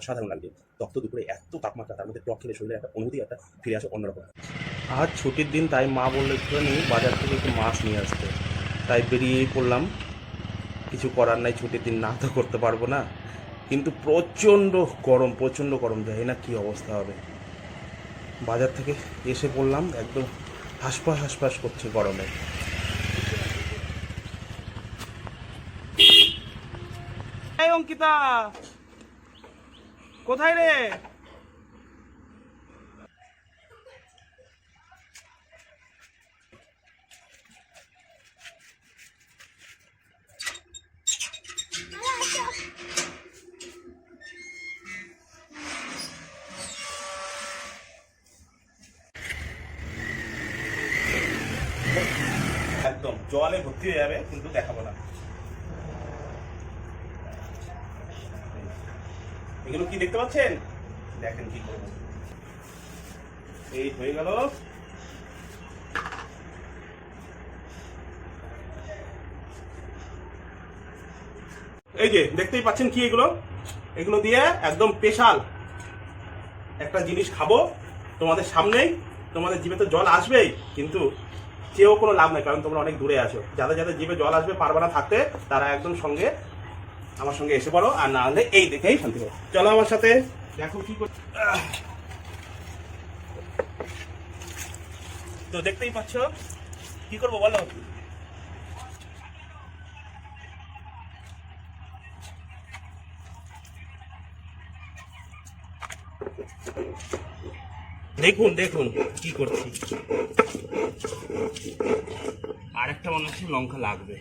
অসাধারণ লাগছে। তপ্ত দুপুরে এত তাপমাত্রা, তার মধ্যে টক খেলে শরীরে একটা অনুভূতি একটা ফিরে আসে অন্যরকম। আজ ছুটির দিন, তাই মা বললো একটুখানি বাজার থেকে একটু মাছ নিয়ে আসতে, তাই বেরিয়েই পড়লাম। কিছু করার নাই, ছুটির দিন না তো করতে পারবো না, কিন্তু প্রচণ্ড গরম, প্রচণ্ড গরম, জানি না কী অবস্থা হবে। বাজার থেকে এসে পড়লাম, একদম হাঁসফাঁস হাঁসফাঁস করছে গরমে। এই অঙ্কিতা, কোথায় রে? একদম জলে ভর্তি হয়ে যাবে, কিন্তু দেখাবো না। এগুলো কি দেখতে পাচ্ছেন? দেখেন কি করবো। এই হয়ে গেল। এই যে দেখতেই পাচ্ছেন কি এগুলো, এগুলো দিয়ে একদম স্পেশাল একটা জিনিস খাবো তোমাদের সামনেই। তোমাদের জিভে তো জল আসবেই, কিন্তু চেয়েও কোনো লাভ নাই, কারণ তোমরা অনেক দূরে আছো। যাদের যাদের জিভে জল আসবে, পারবে না থাকতে, তারা একদম সঙ্গে আমার সঙ্গে এসে পড়ো, আর না হলে এই দেখেই শান্তি করো। চলো আমার সাথে, দেখো কি করছি। তো দেখতেই পাচ্ছ কি করবো বলো। দেখুন দেখুন কি করছি। আরেকটা মনে হচ্ছে লঙ্কা লাগবে।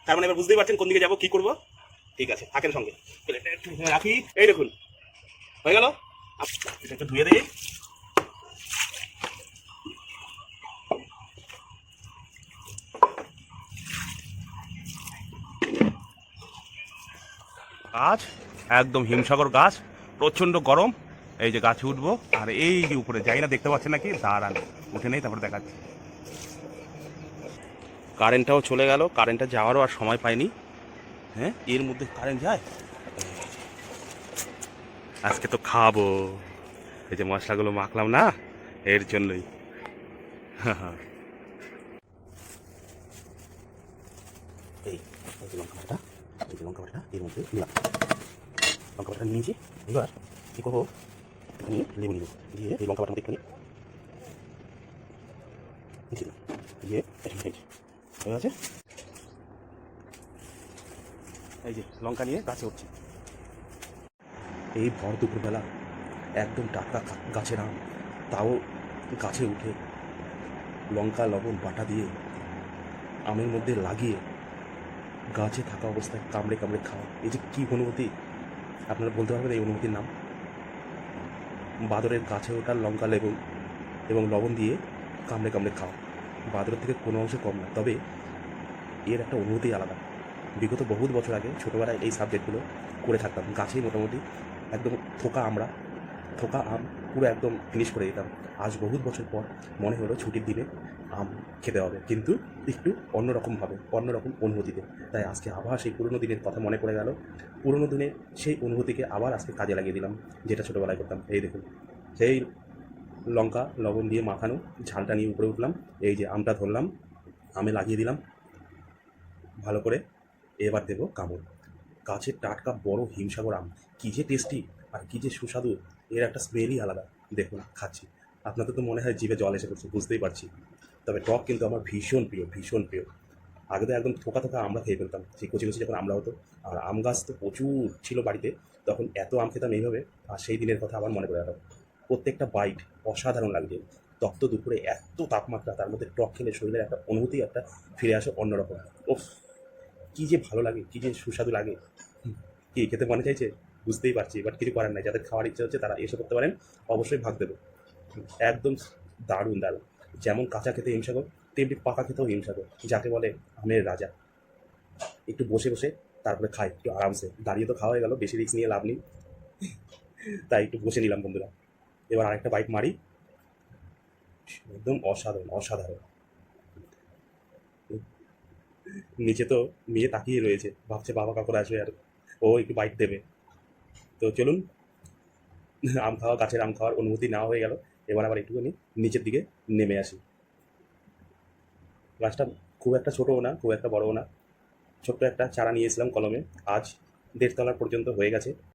তার মানে এবার বুঝতেই পারছেন কোন দিকে যাবো, কি করবো। ঠিক আছে, থাকেন সঙ্গে। প্লেটটা একটু রাখি, এই দেখুন হয়ে গেল। এটা একটু ধুয়ে দিই। গাছ একদম হিমসাগর গাছ, প্রচণ্ড গরম। এই যে গাছে উঠবো, আর এই যে উপরে যাই না, দেখতে পাচ্ছেন নাকি, দাঁড়ান উঠে নেই, তারপরে দেখাচ্ছি। কারেন্টটাও চলে গেল, কারেন্টটা যাওয়ারও আর সময় পাইনি। হ্যাঁ, এর মধ্যে কারেন্ট যায়। আজকে তো খাবো, এই যে মশলাগুলো মাখলাম না, এর জন্যই। এই যে লঙ্কা বাটা, এই যে লঙ্কা বাটা এর মধ্যে দিলাম। লঙ্কা বাটা নিয়েছি, এবার কী করবো, নিয়ে লেবু নিব, দিয়ে এই লঙ্কা বাটার মধ্যে একটুখানি দিয়ে হয়ে গেছে। এই যে লঙ্কা নিয়ে গাছে উঠছি। এই ভর দুপুরবেলা একদম টাটকা গাছের আম, তাও গাছে উঠে লঙ্কা লবণ বাটা দিয়ে আমের মধ্যে লাগিয়ে গাছে থাকা অবস্থায় কামড়ে কামড়ে খাওয়া, এই যে কী অনুভূতি, আপনারা বলতে পারবেন এই অনুভূতির নাম? বাদরের গাছে ওঠার লঙ্কা লেবু এবং লবণ দিয়ে কামড়ে কামড়ে খাওয়া, বাদরের থেকে কোনো অংশে কম না, তবে এর একটা অনুভূতি আলাদা। বিগত বহুত বছর আগে ছোটোবেলায় এই সাবজেক্টগুলো করে থাকতাম, গাছেই মোটামুটি একদম থোকা আম পুরো একদম ফিনিশ করে দিতাম। আজ বহুত বছর পর মনে হলো ছুটির দিনে আম খেতে হবে, কিন্তু একটু অন্যরকমভাবে, অন্যরকম অনুভূতিতে। তাই আজকে আবার সেই পুরনো দিনের কথা মনে পড়ে গেল, পুরনো দিনের সেই অনুভূতিকে আবার আজকে কাজে লাগিয়ে দিলাম, যেটা ছোটোবেলায় করতাম। এই দেখুন, সেই লঙ্কা লবণ দিয়ে মাখানো ঝালটা নিয়ে উপরে উঠলাম, এই যে আমটা ধরলাম, আমে লাগিয়ে দিলাম ভালো করে। এবার দেবো কামড়। গাছের টাটকা বড় হিমসাগর আম, কী যে টেস্টি আর কী যে সুস্বাদু, এর একটা স্মেলই আলাদা। দেখুন খাচ্ছি, আপনাদের তো মনে হয় জিভে জল এসে পড়ছে, বুঝতেই পারছি। তবে টক কিন্তু আমার ভীষণ প্রিয়, ভীষণ প্রিয়। আগে তো একদম থোকা থোকা আমরা খেয়ে ফেলতাম, সেই কচি কচি যখন আমরা হতো। আর আম গাছ তো প্রচুর ছিল বাড়িতে, তখন এত আম খেতাম এইভাবে। আর সেই দিনের কথা আবার মনে পড়ে গেল। প্রত্যেকটা বাইট অসাধারণ লাগছে। তপ্ত দুপুরে এত তাপমাত্রা, তার মধ্যে টক খেলে শরীরের একটা অনুভূতি একটা ফিরে আসে অন্যরকম। ওফ, কী যে ভালো লাগে, কী যে সুস্বাদু লাগে। কি খেতে মনে চাইছে? বুঝতেই পারছি, বাট কিছু করার নাই। যাদের খাওয়ার ইচ্ছা হচ্ছে তারা এসে করতে পারেন, অবশ্যই ভাগ দেবো। একদম দারুণ দারুণ। যেমন কাঁচা খেতে হিমসাগর, তেমনি পাকা খেতেও হিমসাগর, যাকে বলে আমের রাজা। একটু বসে বসে তারপরে খাই একটু আরামসে, দাঁড়িয়ে তো খাওয়া হয়ে গেল, বেশি রিস্ক নিয়ে লাভ নেই, তাই একটু বসে নিলাম বন্ধুরা। এবার আরেকটা বাইক মারি। একদম অসাধারণ অসাধারণ। নিচে তো মেয়ে তাকিয়ে রয়েছে, ভাবছে বাবা কখন আসবে আর ও একটু বাইক দেবে। তো চলুন, আম খাওয়া, গাছের আম খাওয়ার অনুভূতি নেওয়া হয়ে গেল। এবার আবার একটুখানি নিচের দিকে নেমে আসি। গাছটা খুব একটা ছোটও না, খুব একটা বড়ও না, ছোট্ট একটা চারা নিয়েছিলাম কলমে, আজ 1.5 তলা পর্যন্ত হয়ে গেছে।